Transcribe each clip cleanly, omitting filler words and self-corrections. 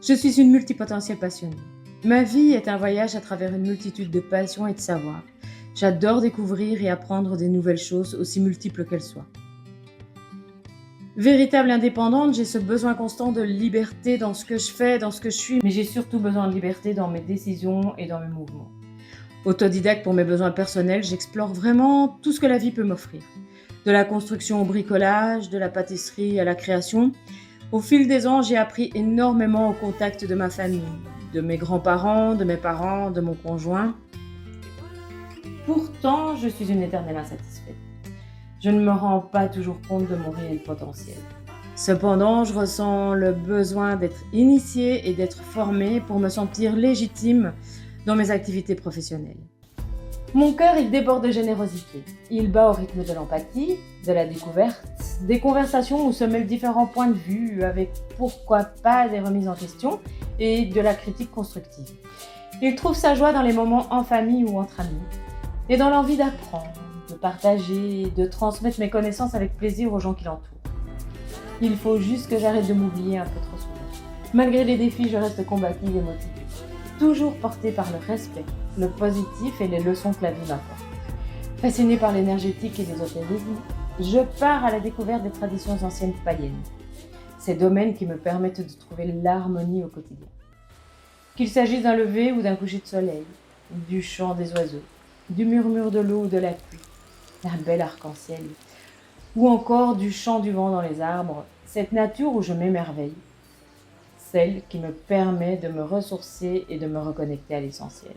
Je suis une multipotentielle passionnée. Ma vie est un voyage à travers une multitude de passions et de savoirs. J'adore découvrir et apprendre des nouvelles choses, aussi multiples qu'elles soient. Véritable indépendante, j'ai ce besoin constant de liberté dans ce que je fais, dans ce que je suis, mais j'ai surtout besoin de liberté dans mes décisions et dans mes mouvements. Autodidacte pour mes besoins personnels, j'explore vraiment tout ce que la vie peut m'offrir. De la construction au bricolage, de la pâtisserie à la création. Au fil des ans, j'ai appris énormément au contact de ma famille, de mes grands-parents, de mes parents, de mon conjoint. Pourtant, je suis une éternelle insatisfaite. Je ne me rends pas toujours compte de mon réel potentiel. Cependant, je ressens le besoin d'être initiée et d'être formée pour me sentir légitime dans mes activités professionnelles. Mon cœur, il déborde de générosité. Il bat au rythme de l'empathie, de la découverte, des conversations où se mêlent différents points de vue avec pourquoi pas des remises en question et de la critique constructive. Il trouve sa joie dans les moments en famille ou entre amis et dans l'envie d'apprendre, de partager, de transmettre mes connaissances avec plaisir aux gens qui l'entourent. Il faut juste que j'arrête de m'oublier un peu trop souvent. Malgré les défis, je reste combative et motivée. Toujours portée par le respect, le positif et les leçons que la vie m'apporte. Fascinée par l'énergétique et l'ésotérisme, je pars à la découverte des traditions anciennes païennes. Ces domaines qui me permettent de trouver l'harmonie au quotidien. Qu'il s'agisse d'un lever ou d'un coucher de soleil, du chant des oiseaux, du murmure de l'eau ou de la pluie, d'un bel arc-en-ciel, ou encore du chant du vent dans les arbres, cette nature où je m'émerveille, celle qui me permet de me ressourcer et de me reconnecter à l'essentiel.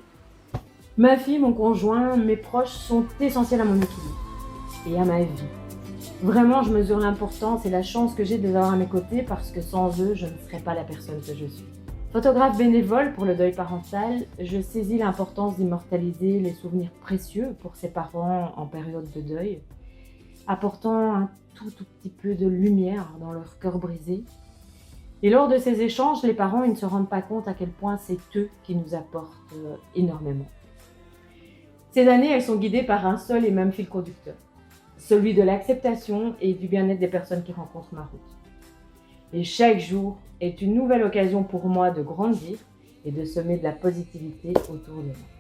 Ma fille, mon conjoint, mes proches sont essentiels à mon équilibre et à ma vie. Vraiment, je mesure l'importance et la chance que j'ai de les avoir à mes côtés parce que sans eux, je ne serais pas la personne que je suis. Photographe bénévole pour le deuil parental, je saisis l'importance d'immortaliser les souvenirs précieux pour ses parents en période de deuil, apportant un tout petit peu de lumière dans leur cœur brisé. Et lors de ces échanges, les parents ils ne se rendent pas compte à quel point c'est eux qui nous apportent énormément. Ces années, elles sont guidées par un seul et même fil conducteur, celui de l'acceptation et du bien-être des personnes qui rencontrent ma route. Et chaque jour est une nouvelle occasion pour moi de grandir et de semer de la positivité autour de moi.